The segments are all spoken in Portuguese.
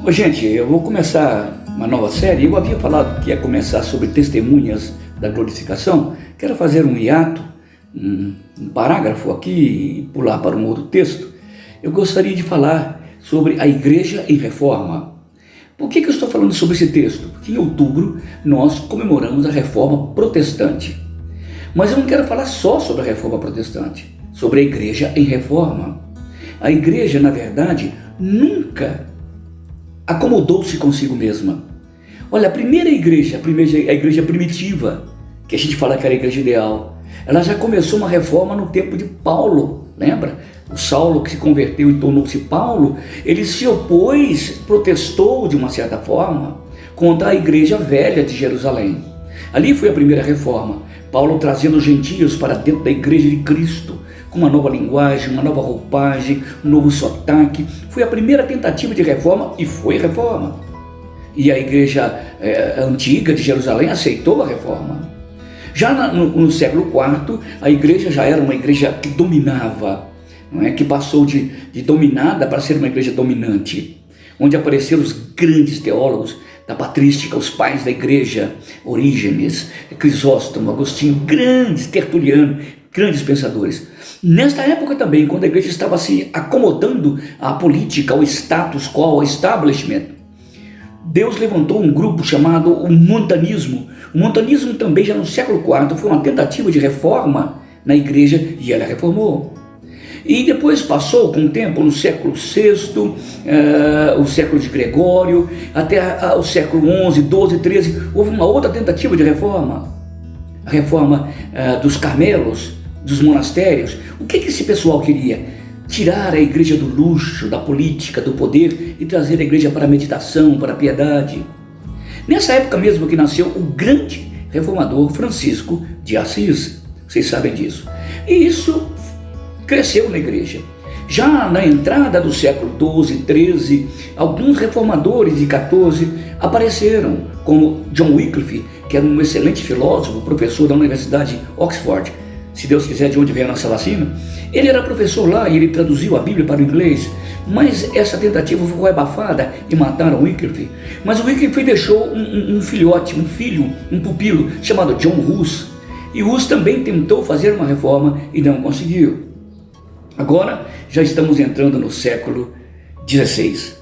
Ô, gente, eu vou começar uma nova série. Eu havia falado que ia começar sobre testemunhas da glorificação. Quero fazer um hiato, um parágrafo aqui e pular para um outro texto. Eu gostaria de falar sobre a igreja em reforma. Por que eu estou falando sobre esse texto? Porque em outubro nós comemoramos a reforma protestante. Mas eu não quero falar só sobre a reforma protestante, sobre a igreja em reforma. A igreja, na verdade, nunca acomodou-se consigo mesma. Olha, a primeira igreja, a igreja primitiva, que a gente fala que era a igreja ideal, ela já começou uma reforma no tempo de Paulo, lembra? O Saulo que se converteu e tornou-se Paulo, ele se opôs, protestou de uma certa forma contra a igreja velha de Jerusalém. Ali foi a primeira reforma, Paulo trazendo os gentios para dentro da igreja de Cristo, com uma nova linguagem, uma nova roupagem, um novo sotaque. Foi a primeira tentativa de reforma e foi reforma. E a igreja antiga de Jerusalém aceitou a reforma. Já no século IV, a igreja já era uma igreja que dominava, não é? Que passou de dominada para ser uma igreja dominante, onde apareceram os grandes teólogos da patrística, os pais da igreja, Orígenes, Crisóstomo, Agostinho, grandes Tertuliano, grandes pensadores. Nesta época também, quando a igreja estava se acomodando à política, ao status quo, ao establishment, Deus levantou um grupo chamado o montanismo. O montanismo também, já no século IV, foi uma tentativa de reforma na igreja e ela reformou. E depois passou com o tempo, no século VI, o século de Gregório, até o século XI, XII, XIII, houve uma outra tentativa de reforma. A reforma dos Carmelos, dos monastérios. O que esse pessoal queria? Tirar a igreja do luxo, da política, do poder e trazer a igreja para a meditação, para a piedade. Nessa época mesmo que nasceu o grande reformador Francisco de Assis, vocês sabem disso. E isso cresceu na igreja. Já na entrada do século XII, XIII, alguns reformadores de XIV apareceram, como John Wycliffe, que era um excelente filósofo, professor da Universidade de Oxford, se Deus quiser, de onde vem a nossa vacina. Ele era professor lá e ele traduziu a Bíblia para o inglês, mas essa tentativa foi abafada e mataram Wycliffe. Mas o Wycliffe deixou um filhote, um filho, um pupilo, chamado John Hus. E Hus também tentou fazer uma reforma e não conseguiu. Agora já estamos entrando no século XVI.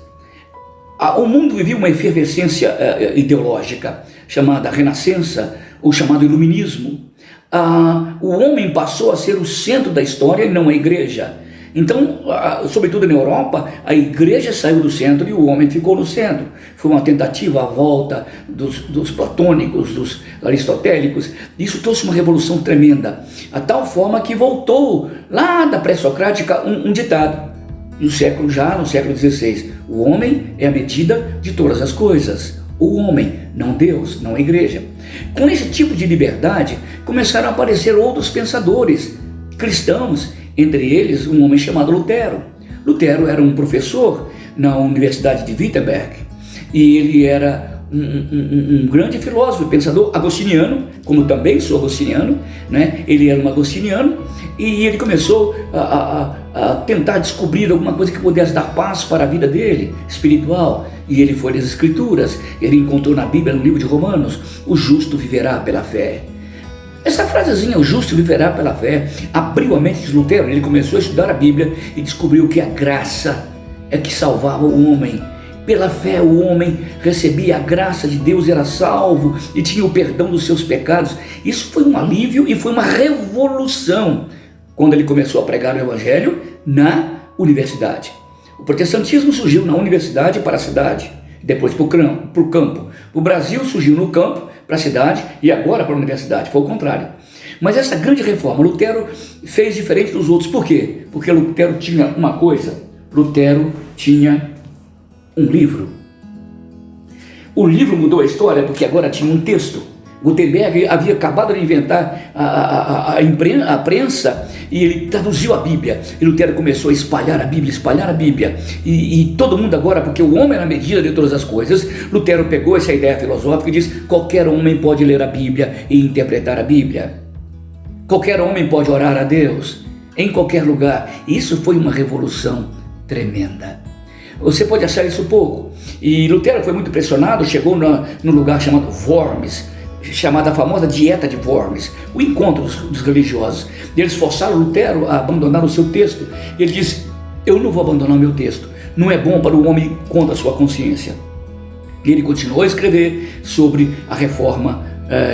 O mundo vivia uma efervescência ideológica, chamada Renascença, ou chamado Iluminismo. O homem passou a ser o centro da história e não a igreja. Então, sobretudo na Europa, a igreja saiu do centro e o homem ficou no centro. Foi uma tentativa à volta dos platônicos, dos aristotélicos. Isso trouxe uma revolução tremenda, a tal forma que voltou lá da pré-socrática um ditado. No século XVI, o homem é a medida de todas as coisas. O homem, não Deus, não a igreja. Com esse tipo de liberdade, começaram a aparecer outros pensadores cristãos, entre eles um homem chamado Lutero. Lutero era um professor na Universidade de Wittenberg e ele era um grande filósofo, pensador agostiniano, como também sou agostiniano, né? Ele era um agostiniano e ele começou a tentar descobrir alguma coisa que pudesse dar paz para a vida dele, espiritual. E ele foi às Escrituras, ele encontrou na Bíblia, no livro de Romanos, o justo viverá pela fé. Essa frasezinha, o justo viverá pela fé, abriu a mente de Lutero. Ele começou a estudar a Bíblia e descobriu que a graça é que salvava o homem. Pela fé o homem recebia a graça de Deus, era salvo e tinha o perdão dos seus pecados. Isso foi um alívio e foi uma revolução quando ele começou a pregar o Evangelho na universidade. O protestantismo surgiu na universidade para a cidade, depois para o campo. O Brasil surgiu no campo para a cidade e agora para a universidade, foi o contrário. Mas essa grande reforma, Lutero fez diferente dos outros. Por quê? Porque Lutero tinha uma coisa, Lutero tinha um livro. O livro mudou a história porque agora tinha um texto. Gutenberg havia acabado de inventar a prensa e ele traduziu a Bíblia. E Lutero começou a espalhar a Bíblia. E todo mundo agora, porque o homem é a medida de todas as coisas, Lutero pegou essa ideia filosófica e diz: qualquer homem pode ler a Bíblia e interpretar a Bíblia. Qualquer homem pode orar a Deus em qualquer lugar. Isso foi uma revolução tremenda. Você pode achar isso pouco. E Lutero foi muito pressionado, chegou no lugar chamado Worms, chamada a famosa dieta de Worms, o encontro dos religiosos. Eles forçaram Lutero a abandonar o seu texto. Ele disse: eu não vou abandonar o meu texto, não é bom para o homem contra a sua consciência. E ele continuou a escrever sobre a reforma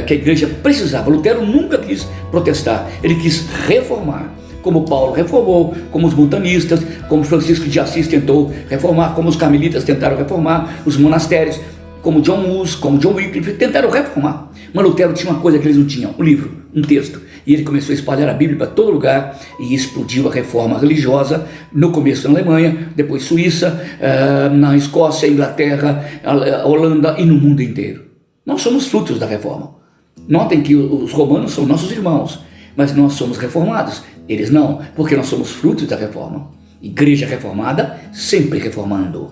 que a igreja precisava. Lutero nunca quis protestar, ele quis reformar, como Paulo reformou, como os montanistas, como Francisco de Assis tentou reformar, como os carmelitas tentaram reformar, os monastérios, como John Hus, como John Wycliffe, tentaram reformar. Mas Lutero tinha uma coisa que eles não tinham: um livro, um texto. E ele começou a espalhar a Bíblia para todo lugar e explodiu a reforma religiosa, no começo na Alemanha, depois Suíça, na Escócia, Inglaterra, Holanda e no mundo inteiro. Nós somos frutos da reforma. Notem que os romanos são nossos irmãos, mas nós somos reformados. Eles não, porque nós somos frutos da reforma. Igreja reformada, sempre reformando.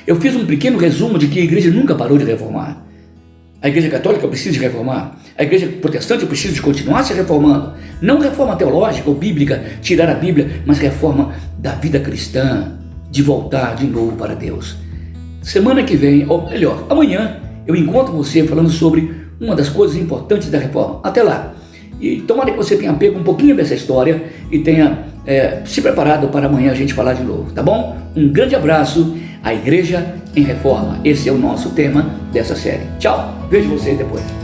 Eu fiz um pequeno resumo de que a igreja nunca parou de reformar. A igreja católica precisa de reformar. A igreja protestante precisa de continuar se reformando. Não reforma teológica ou bíblica, tirar a Bíblia, mas reforma da vida cristã, de voltar de novo para Deus. Semana que vem, ou melhor, amanhã, eu encontro você falando sobre uma das coisas importantes da reforma. Até lá. E tomara que você tenha pego um pouquinho dessa história e tenha se preparado para amanhã a gente falar de novo, tá bom? Um grande abraço. A Igreja em Reforma. Esse é o nosso tema dessa série. Tchau, vejo vocês depois.